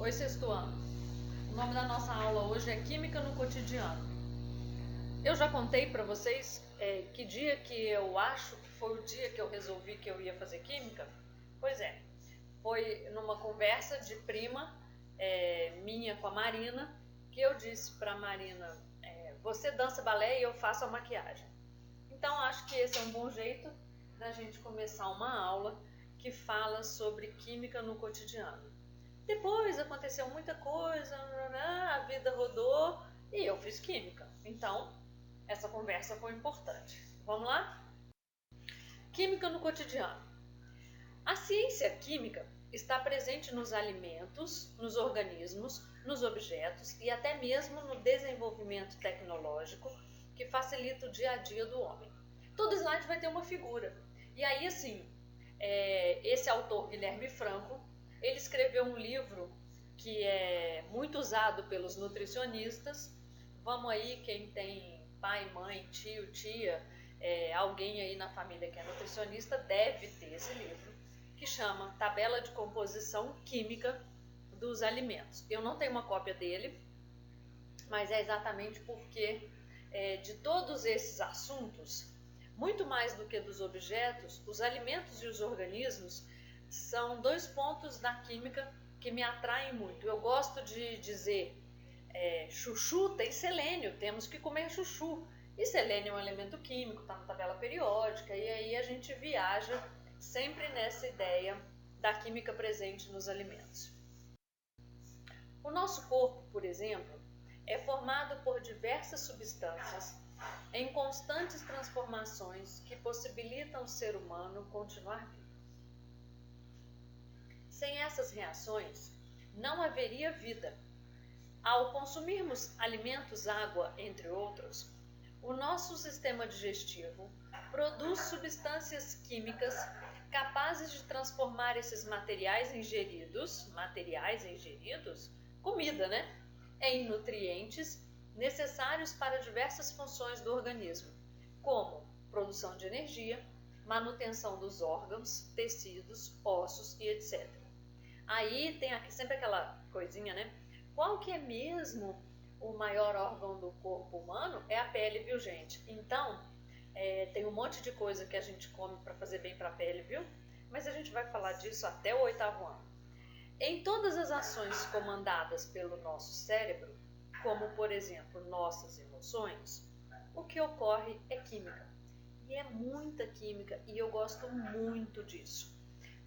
Oi, sexto ano. O nome da nossa aula hoje é Química no Cotidiano. Eu já contei para vocês que dia que eu acho que foi o dia que eu resolvi que eu ia fazer Química? Pois é, foi numa conversa de prima minha com a Marina, que eu disse para a Marina, você dança balé e eu faço a maquiagem. Então acho que esse é um bom jeito da gente começar uma aula que fala sobre Química no Cotidiano. Depois aconteceu muita coisa, a vida rodou e eu fiz Química. Então, essa conversa foi importante. Vamos lá? Química no cotidiano. A ciência química está presente nos alimentos, nos organismos, nos objetos e até mesmo no desenvolvimento tecnológico que facilita o dia a dia do homem. Todo slide vai ter uma figura. E aí, assim, esse autor, Guilherme Franco, ele escreveu um livro que é muito usado pelos nutricionistas. Vamos aí, quem tem pai, mãe, tio, tia, alguém aí na família que é nutricionista, deve ter esse livro, que chama Tabela de Composição Química dos Alimentos. Eu não tenho uma cópia dele, mas é exatamente porque de todos esses assuntos, muito mais do que dos objetos, os alimentos e os organismos são dois pontos da química que me atraem muito. Eu gosto de dizer, chuchu tem selênio, temos que comer chuchu. E selênio é um elemento químico, está na tabela periódica, e aí a gente viaja sempre nessa ideia da química presente nos alimentos. O nosso corpo, por exemplo, é formado por diversas substâncias em constantes transformações que possibilitam o ser humano continuar vivo. Sem essas reações, não haveria vida. Ao consumirmos alimentos, água, entre outros, o nosso sistema digestivo produz substâncias químicas capazes de transformar esses materiais ingeridos, comida, né? Em nutrientes necessários para diversas funções do organismo, como produção de energia, manutenção dos órgãos, tecidos, ossos e etc. Aí tem aqui sempre aquela coisinha, né? Qual que é mesmo o maior órgão do corpo humano? É a pele, viu, gente? Então, tem um monte de coisa que a gente come para fazer bem para a pele, viu? Mas a gente vai falar disso até o 8º ano. Em todas as ações comandadas pelo nosso cérebro, como por exemplo nossas emoções, o que ocorre é química. E é muita química e eu gosto muito disso.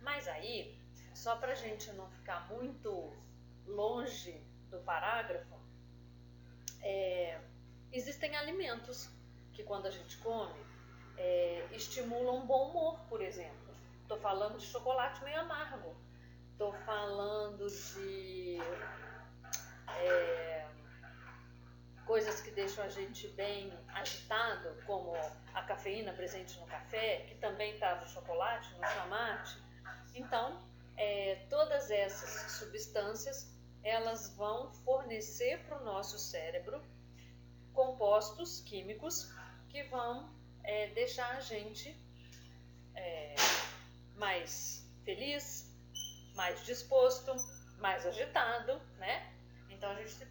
Mas aí, só para a gente não ficar muito longe do parágrafo, existem alimentos que quando a gente come estimulam bom humor, por exemplo. Estou falando de chocolate meio amargo, estou falando de coisas que deixam a gente bem agitado, como a cafeína presente no café, que também está no chocolate, no chamate. Então, todas essas substâncias, elas vão fornecer para o nosso cérebro compostos químicos que vão deixar a gente mais feliz, mais disposto, mais agitado, né? Então a gente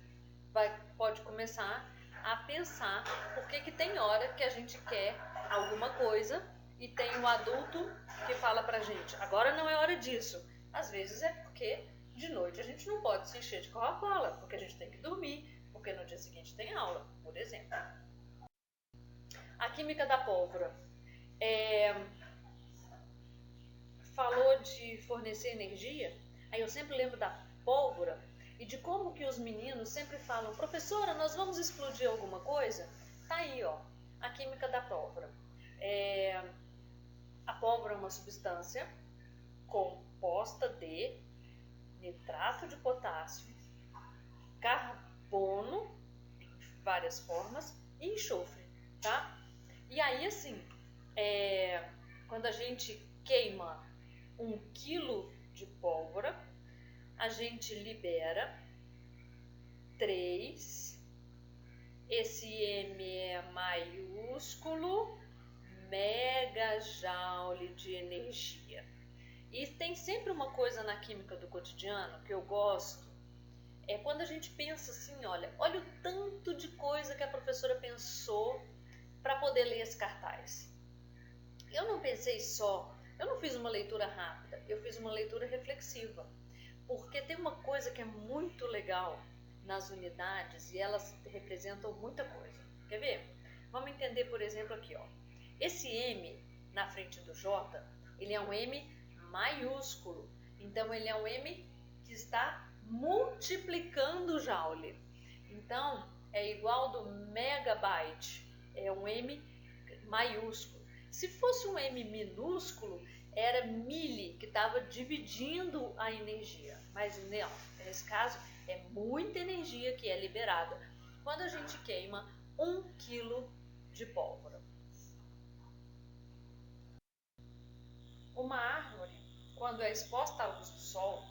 pode começar a pensar por que tem hora que a gente quer alguma coisa e tem o adulto que fala pra gente, agora não é hora disso. Às vezes é porque de noite a gente não pode se encher de Coca-Cola, porque a gente tem que dormir, porque no dia seguinte tem aula, por exemplo. A química da pólvora. Falou de fornecer energia, aí eu sempre lembro da pólvora e de como que os meninos sempre falam, professora, nós vamos explodir alguma coisa? Tá aí, ó, a química da pólvora. A pólvora é uma substância composta de nitrato de potássio, carbono, em várias formas, e enxofre, tá? E aí, assim, quando a gente queima 1 quilo de pólvora, a gente libera 3, esse M é maiúsculo, megajoule de energia. E tem sempre uma coisa na química do cotidiano que eu gosto É quando a gente pensa assim, olha o tanto de coisa que a professora pensou para poder ler esse cartaz. Eu não pensei só, eu não fiz uma leitura rápida, eu fiz uma leitura reflexiva, porque tem uma coisa que é muito legal nas unidades e elas representam muita coisa. Quer ver? Vamos entender, por exemplo, aqui, ó. Esse M na frente do J, ele é um M maiúsculo. Então, ele é um M que está multiplicando o Joule. Então, é igual do megabyte. É um M maiúsculo. Se fosse um M minúsculo, era milli, que estava dividindo a energia. Mas não, nesse caso, é muita energia que é liberada quando a gente queima 1 quilo de pólvora. Uma árvore, quando é exposta à luz do sol,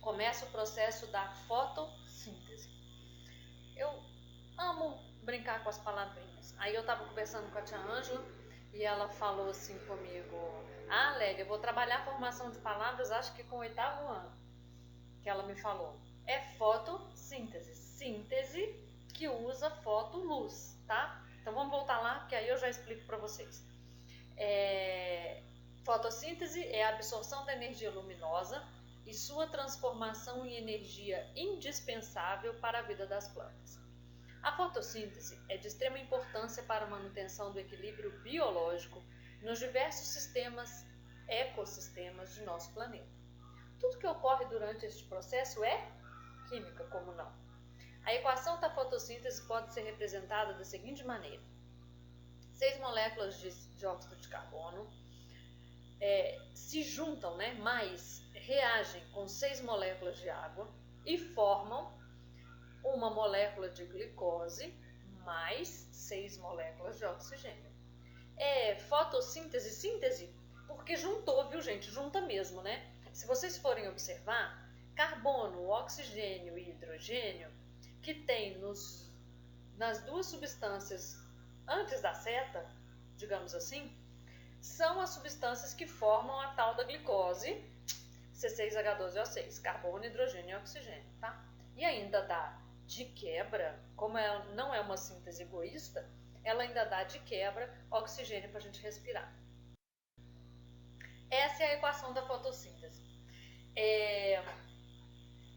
começa o processo da fotossíntese. Eu amo brincar com as palavrinhas. Aí eu estava conversando com a tia Ângela e ela falou assim comigo: Ah, Lélia, eu vou trabalhar a formação de palavras, acho que com o 8º ano. Que ela me falou: É fotossíntese, síntese que usa fotoluz, tá? Então vamos voltar lá, que aí eu já explico para vocês. Fotossíntese é a absorção da energia luminosa e sua transformação em energia indispensável para a vida das plantas. A fotossíntese é de extrema importância para a manutenção do equilíbrio biológico nos diversos ecossistemas de nosso planeta. Tudo que ocorre durante este processo é química, como não? A equação da fotossíntese pode ser representada da seguinte maneira: 6 moléculas de dióxido de carbono se juntam, mas reagem com 6 moléculas de água e formam uma molécula de glicose mais 6 moléculas de oxigênio. Fotossíntese, síntese, porque juntou, viu gente? Junta mesmo, né? Se vocês forem observar, carbono, oxigênio e hidrogênio, que tem nas duas substâncias antes da seta, digamos assim, são as substâncias que formam a tal da glicose, C6H12O6, carbono, hidrogênio e oxigênio, tá? E ainda dá de quebra, como ela não é uma síntese egoísta, ela ainda dá de quebra oxigênio para a gente respirar. Essa é a equação da fotossíntese.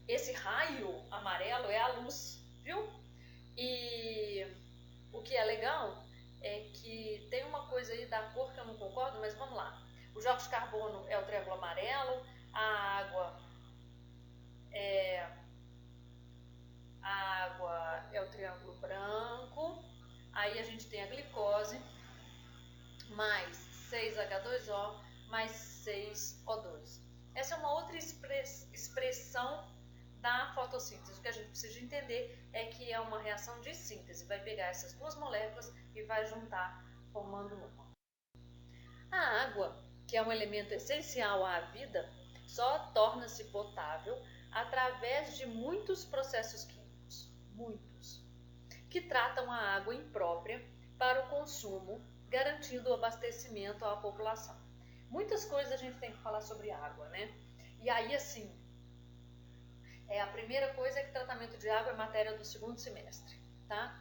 Esse raio amarelo é a luz, viu? E o que é legal é que tem uma coisa aí da cor que eu não concordo, mas vamos lá. O dióxido de carbono é o triângulo amarelo, a água é o triângulo branco, aí a gente tem a glicose, mais 6H2O, mais 6O2. Essa é uma outra expressão da fotossíntese. O que a gente precisa entender é que é uma reação de síntese. Vai pegar essas duas moléculas e vai juntar, formando uma. A água, que é um elemento essencial à vida, só torna-se potável através de muitos processos químicos, que tratam a água imprópria para o consumo, garantindo o abastecimento à população. Muitas coisas a gente tem que falar sobre água, né? E aí, assim, a primeira coisa é que tratamento de água é matéria do 2º semestre, tá?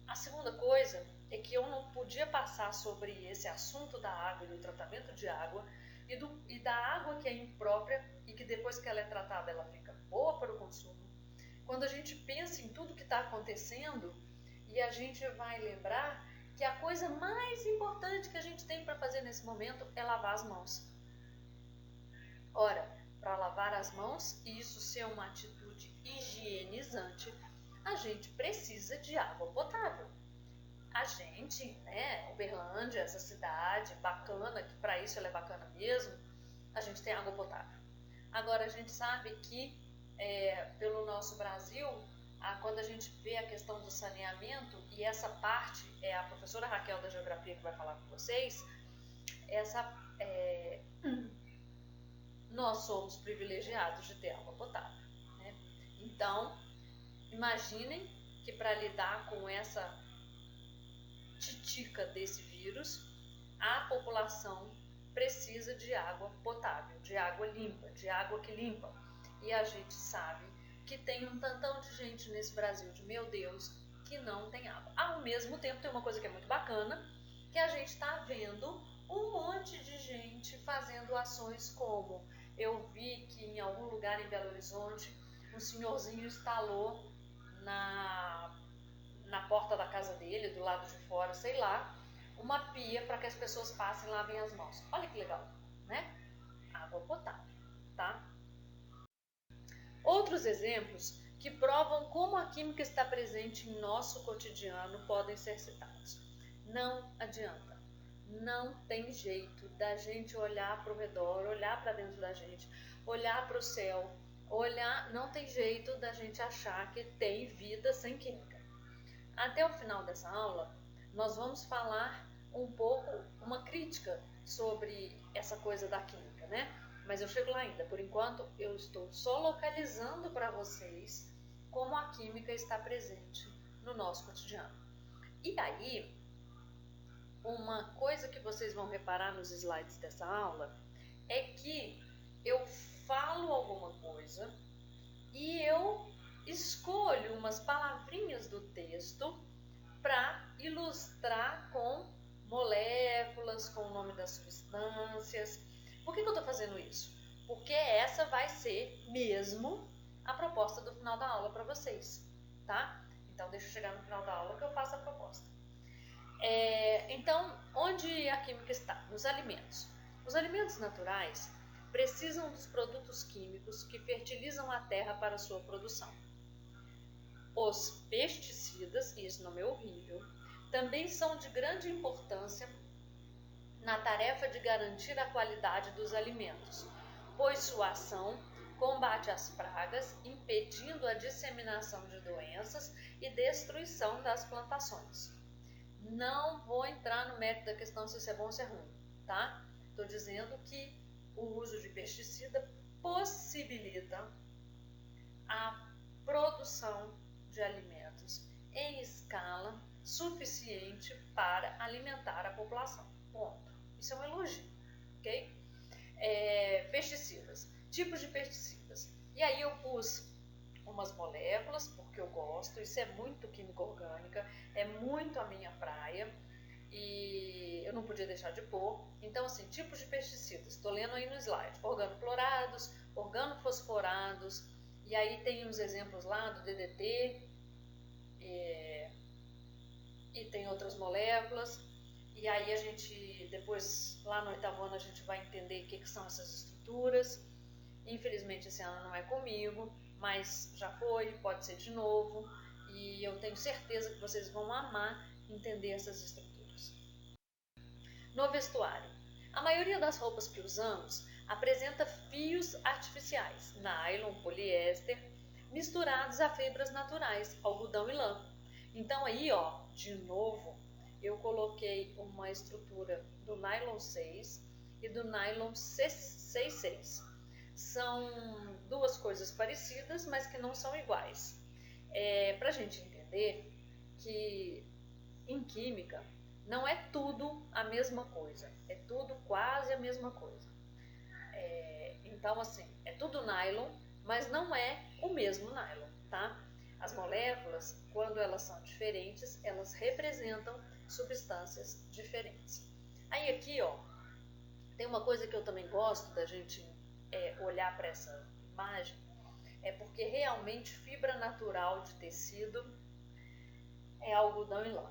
A segunda coisa é que eu não podia passar sobre esse assunto da água e do tratamento de água e da água que é imprópria e que depois que ela é tratada ela fica boa para o consumo. Quando a gente pensa em tudo que está acontecendo e a gente vai lembrar que a coisa mais importante que a gente tem para fazer nesse momento é lavar as mãos. Ora, para lavar as mãos e isso ser uma atitude higienizante, a gente precisa de água potável. A gente, Uberlândia, essa cidade bacana, que para isso ela é bacana mesmo, a gente tem água potável. Agora a gente sabe que pelo nosso Brasil, quando a gente vê a questão do saneamento, e essa parte é a professora Raquel da Geografia que vai falar com vocês, nós somos privilegiados de ter água potável, né? Então, imaginem que para lidar com essa titica desse vírus, a população precisa de água potável, de água limpa, de água que limpa. E a gente sabe que tem um tantão de gente nesse Brasil de meu Deus que não tem água. Ao mesmo tempo tem uma coisa que é muito bacana, que a gente está vendo um monte de gente fazendo ações como eu vi que em algum lugar em Belo Horizonte um senhorzinho instalou na porta da casa dele, do lado de fora, sei lá, uma pia para que as pessoas passem e lavem as mãos. Olha que legal, né? Água potável, tá? Outros exemplos que provam como a química está presente em nosso cotidiano podem ser citados. Não adianta. Não tem jeito da gente olhar para o redor, olhar para dentro da gente, olhar para o céu, não tem jeito da gente achar que tem vida sem química. Até o final dessa aula, nós vamos falar um pouco, uma crítica sobre essa coisa da química, né? Mas eu chego lá ainda. Por enquanto, eu estou só localizando para vocês como a química está presente no nosso cotidiano. E aí, uma coisa que vocês vão reparar nos slides dessa aula é que eu falo alguma coisa e eu escolho umas palavrinhas do texto para ilustrar com moléculas, com o nome das substâncias. Por que eu estou fazendo isso? Porque essa vai ser mesmo a proposta do final da aula para vocês, tá? Então deixa eu chegar no final da aula que eu faço a proposta. Então, onde a química está? Nos alimentos. Os alimentos naturais precisam dos produtos químicos que fertilizam a terra para sua produção. Os pesticidas, e esse nome é horrível, também são de grande importância na tarefa de garantir a qualidade dos alimentos, pois sua ação combate as pragas, impedindo a disseminação de doenças e destruição das plantações. Não vou entrar no mérito da questão se isso é bom ou se é ruim, tá? Estou dizendo que o uso de pesticida possibilita a produção de alimentos em escala suficiente para alimentar a população. Ponto. Isso é um elogio, ok? Pesticidas. Tipos de pesticidas. E aí eu pus umas moléculas, porque eu gosto, isso é muito química orgânica, é muito a minha praia e eu não podia deixar de pôr. Então, assim, tipos de pesticidas, estou lendo aí no slide: organoclorados, organofosforados, e aí tem uns exemplos lá do DDT e tem outras moléculas. E aí a gente, depois, lá no oitavo ano, a gente vai entender o que são essas estruturas. Infelizmente esse ano não é comigo, mas já foi, pode ser de novo, e eu tenho certeza que vocês vão amar entender essas estruturas. No vestuário, a maioria das roupas que usamos apresenta fios artificiais, nylon, poliéster, misturados a fibras naturais, algodão e lã. Então aí, ó, de novo, eu coloquei uma estrutura do nylon 6 e do nylon 66. São duas coisas parecidas, mas que não são iguais. Para a gente entender que em química não é tudo a mesma coisa, é tudo quase a mesma coisa. Então, assim, é tudo nylon, mas não é o mesmo nylon, tá? As moléculas, quando elas são diferentes, elas representam substâncias diferentes. Aí aqui, ó, tem uma coisa que eu também gosto da gente olhar para essa imagem, é porque realmente fibra natural de tecido é algodão e lã.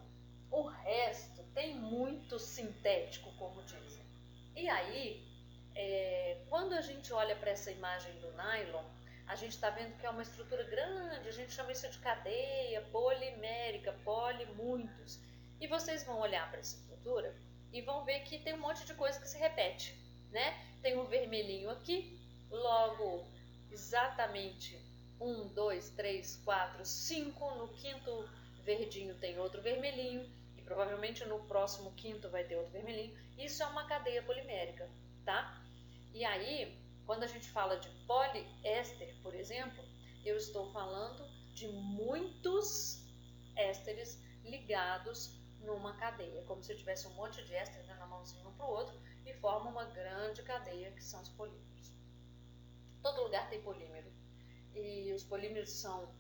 O resto tem muito sintético, como dizem. E aí, quando a gente olha para essa imagem do nylon, a gente está vendo que é uma estrutura grande, a gente chama isso de cadeia polimérica, muitos. E vocês vão olhar para essa estrutura e vão ver que tem um monte de coisa que se repete, né? Tem um vermelhinho aqui, logo exatamente 1, 2, 3, 4, 5, no quinto verdinho tem outro vermelhinho e provavelmente no próximo quinto vai ter outro vermelhinho. Isso é uma cadeia polimérica, tá? E aí, quando a gente fala de poliéster, por exemplo, eu estou falando de muitos ésteres ligados numa cadeia, como se eu tivesse um monte de éster na mãozinha um para o outro e forma uma grande cadeia que são os polímeros. Todo lugar tem polímero. E os polímeros são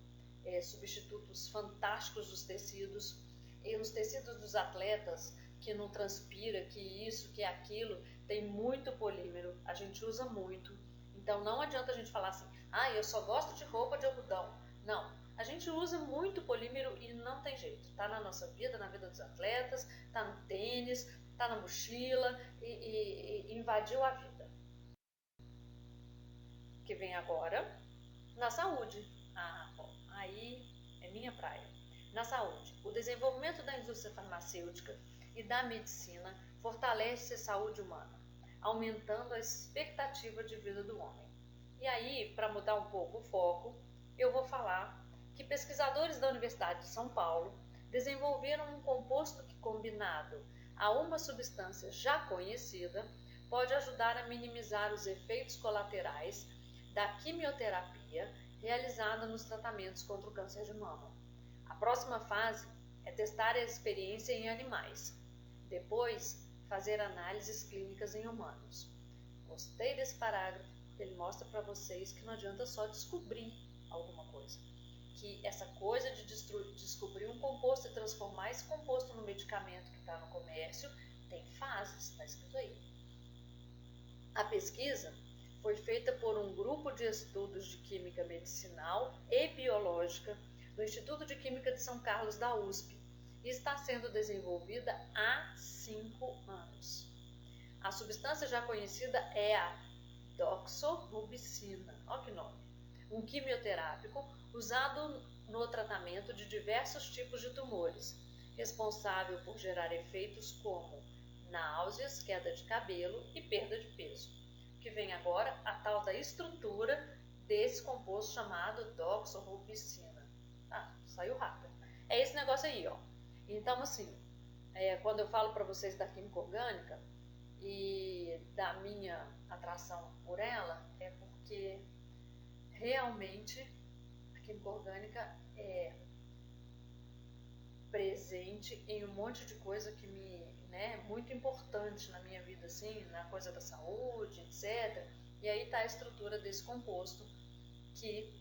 substitutos fantásticos dos tecidos. E os tecidos dos atletas, que não transpira, que isso, que aquilo, tem muito polímero. A gente usa muito. Então não adianta a gente falar assim, eu só gosto de roupa de algodão. Não, a gente usa muito polímero e não tem jeito. Tá na nossa vida, na vida dos atletas, tá no tênis, tá na mochila e invadiu a vida. Que vem agora na saúde. Aí é minha praia. Na saúde, o desenvolvimento da indústria farmacêutica e da medicina fortalece a saúde humana, aumentando a expectativa de vida do homem. E aí, para mudar um pouco o foco, eu vou falar que pesquisadores da Universidade de São Paulo desenvolveram um composto que, combinado a uma substância já conhecida, pode ajudar a minimizar os efeitos colaterais da quimioterapia realizada nos tratamentos contra o câncer de mama. A próxima fase é testar a experiência em animais. Depois, fazer análises clínicas em humanos. Gostei desse parágrafo, porque ele mostra para vocês que não adianta só descobrir alguma coisa. Que essa coisa de descobrir um composto e transformar esse composto no medicamento que está no comércio, tem fases, está escrito aí. A pesquisa foi feita por um grupo de estudos de química medicinal e biológica do Instituto de Química de São Carlos da USP e está sendo desenvolvida há 5 anos. A substância já conhecida é a doxorubicina, olha que nome, um quimioterápico usado no tratamento de diversos tipos de tumores, responsável por gerar efeitos como náuseas, queda de cabelo e perda de peso. Que vem agora a tal da estrutura desse composto chamado doxorubicina. Saiu rápido. É esse negócio aí, ó. Então, assim, quando eu falo para vocês da química orgânica e da minha atração por ela, é porque realmente a química orgânica é presente em um monte de coisa que muito importante na minha vida, assim, na coisa da saúde, etc. E aí está a estrutura desse composto que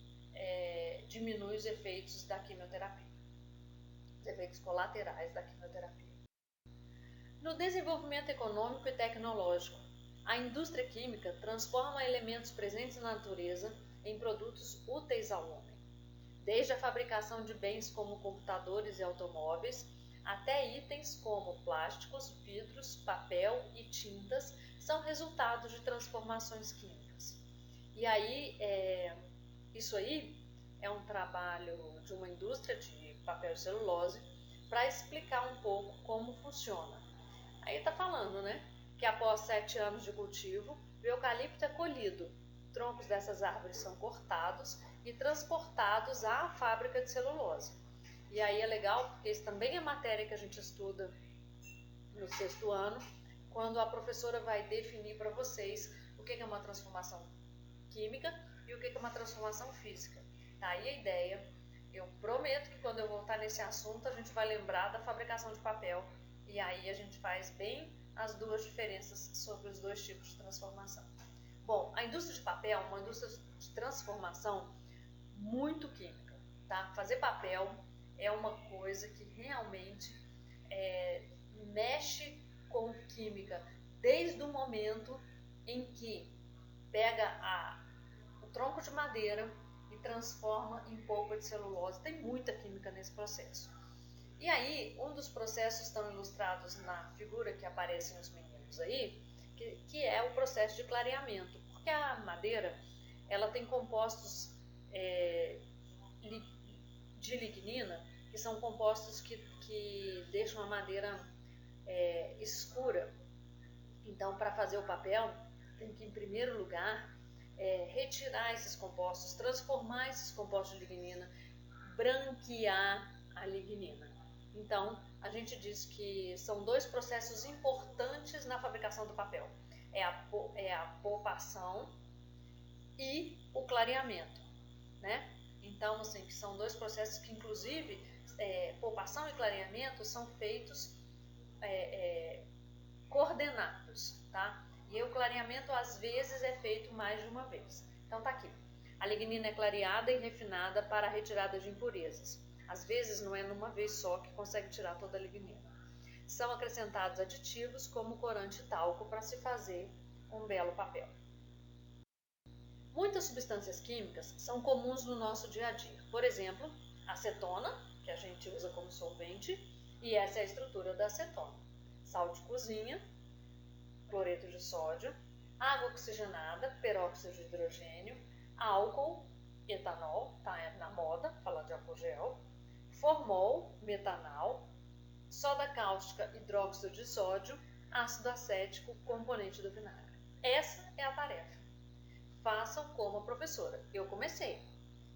diminui os efeitos da quimioterapia, os efeitos colaterais da quimioterapia. No desenvolvimento econômico e tecnológico, a indústria química transforma elementos presentes na natureza em produtos úteis ao homem. Desde a fabricação de bens como computadores e automóveis, até itens como plásticos, vidros, papel e tintas são resultados de transformações químicas. E aí, isso aí é um trabalho de uma indústria de papel e celulose para explicar um pouco como funciona. Aí está falando, que após 7 anos de cultivo, o eucalipto é colhido. Troncos dessas árvores são cortados e transportados à fábrica de celulose. E aí é legal, porque isso também é matéria que a gente estuda no 6º ano, quando a professora vai definir para vocês o que é uma transformação química e o que é uma transformação física. Tá aí a ideia. Eu prometo que quando eu voltar nesse assunto, a gente vai lembrar da fabricação de papel. E aí a gente faz bem as duas diferenças sobre os dois tipos de transformação. Bom, a indústria de papel é uma indústria de transformação muito química, tá? Fazer papel é uma coisa que realmente mexe com química desde o momento em que pega o tronco de madeira e transforma em polpa de celulose. Tem muita química nesse processo. E aí, um dos processos estão ilustrados na figura que aparecem os meninos aí, que é o processo de clareamento, porque a madeira ela tem compostos de lignina, que são compostos que deixam a madeira escura. Então, para fazer o papel, tem que, em primeiro lugar, retirar esses compostos, transformar esses compostos de lignina, branquear a lignina. Então, a gente diz que são 2 processos importantes na fabricação do papel. É a polpação e o clareamento, Então, assim, que são 2 processos que, inclusive, polpação e clareamento são feitos coordenados, tá? E o clareamento às vezes é feito mais de uma vez. Então tá aqui. A lignina é clareada e refinada para a retirada de impurezas. Às vezes não é numa vez só que consegue tirar toda a lignina. São acrescentados aditivos como corante e talco para se fazer um belo papel. Muitas substâncias químicas são comuns no nosso dia a dia. Por exemplo, acetona, que a gente usa como solvente, e essa é a estrutura da acetona. Sal de cozinha, cloreto de sódio, água oxigenada, peróxido de hidrogênio, álcool, etanol, tá na moda, falar de álcool gel, formol, metanol, soda cáustica, hidróxido de sódio, ácido acético, componente do vinagre. Essa é a tarefa. Façam como a professora. Eu comecei.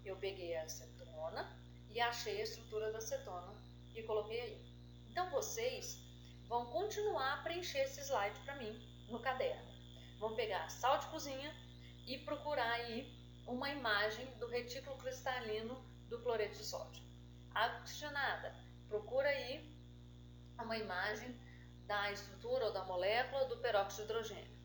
Eu peguei a acetona e achei a estrutura da acetona e coloquei aí. Então vocês vão continuar a preencher esse slide para mim no caderno. Vão pegar sal de cozinha e procurar aí uma imagem do retículo cristalino do cloreto de sódio. Água oxigenada, procura aí uma imagem da estrutura ou da molécula do peróxido de hidrogênio.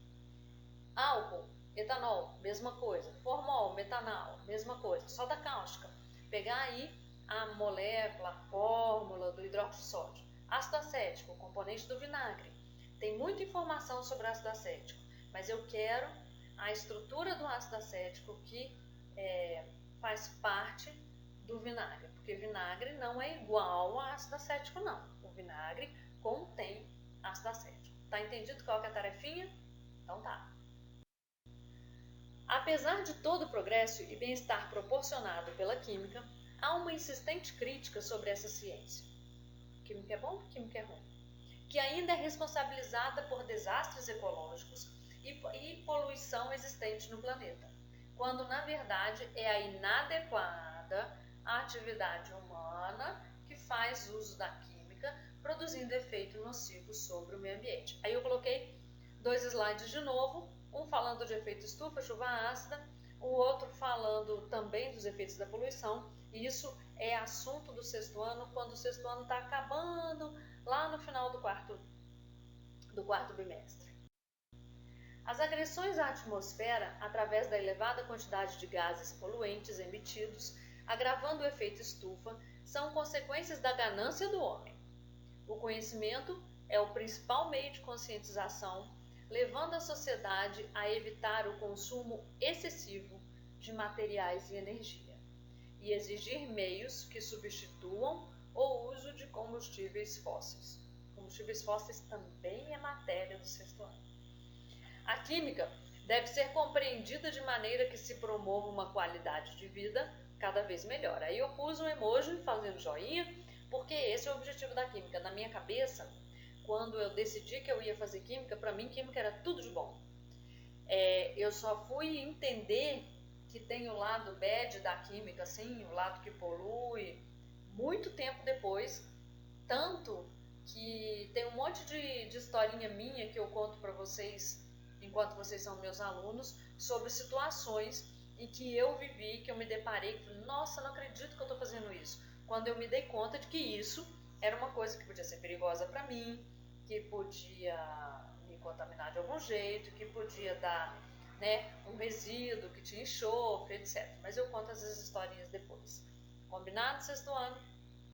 Álcool, etanol, mesma coisa. Formol, metanol, mesma coisa. Soda cáustica, pegar aí a molécula, a fórmula do hidróxido de sódio. Ácido acético, componente do vinagre. Tem muita informação sobre ácido acético, mas eu quero a estrutura do ácido acético que faz parte do vinagre, porque vinagre não é igual a ácido acético, não. O vinagre contém ácido acético. Tá entendido qual que é a tarefinha? Então tá. Apesar de todo o progresso e bem-estar proporcionado pela química, há uma insistente crítica sobre essa ciência. Química é bom, química é ruim. Que ainda é responsabilizada por desastres ecológicos e poluição existente no planeta, quando na verdade é a inadequada atividade humana que faz uso da química, produzindo efeito nocivo sobre o meio ambiente. Aí eu coloquei 2 slides de novo, um falando de efeito estufa, chuva ácida, o outro falando também dos efeitos da poluição, e isso é assunto do 6º ano, quando o 6º ano está acabando, lá no final do quarto bimestre. As agressões à atmosfera, através da elevada quantidade de gases poluentes emitidos, agravando o efeito estufa, são consequências da ganância do homem. O conhecimento é o principal meio de conscientização, levando a sociedade a evitar o consumo excessivo de materiais e energia, e exigir meios que substituam o uso de combustíveis fósseis. Combustíveis fósseis também é matéria do 6º ano. A química deve ser compreendida de maneira que se promova uma qualidade de vida cada vez melhor. Aí eu pus um emoji fazendo joinha, porque esse é o objetivo da química. Na minha cabeça, quando eu decidi que eu ia fazer química, para mim química era tudo de bom. Eu só fui entender que tem o lado bad da química, assim, o lado que polui, muito tempo depois, tanto que tem um monte de historinha minha que eu conto para vocês enquanto vocês são meus alunos, sobre situações em que eu vivi, que eu me deparei, que falei, nossa, não acredito que eu estou fazendo isso. Quando eu me dei conta de que isso era uma coisa que podia ser perigosa para mim, que podia me contaminar de algum jeito, que podia dar um resíduo que tinha enxofre, etc. Mas eu conto essas historinhas depois. Combinado, 6º ano?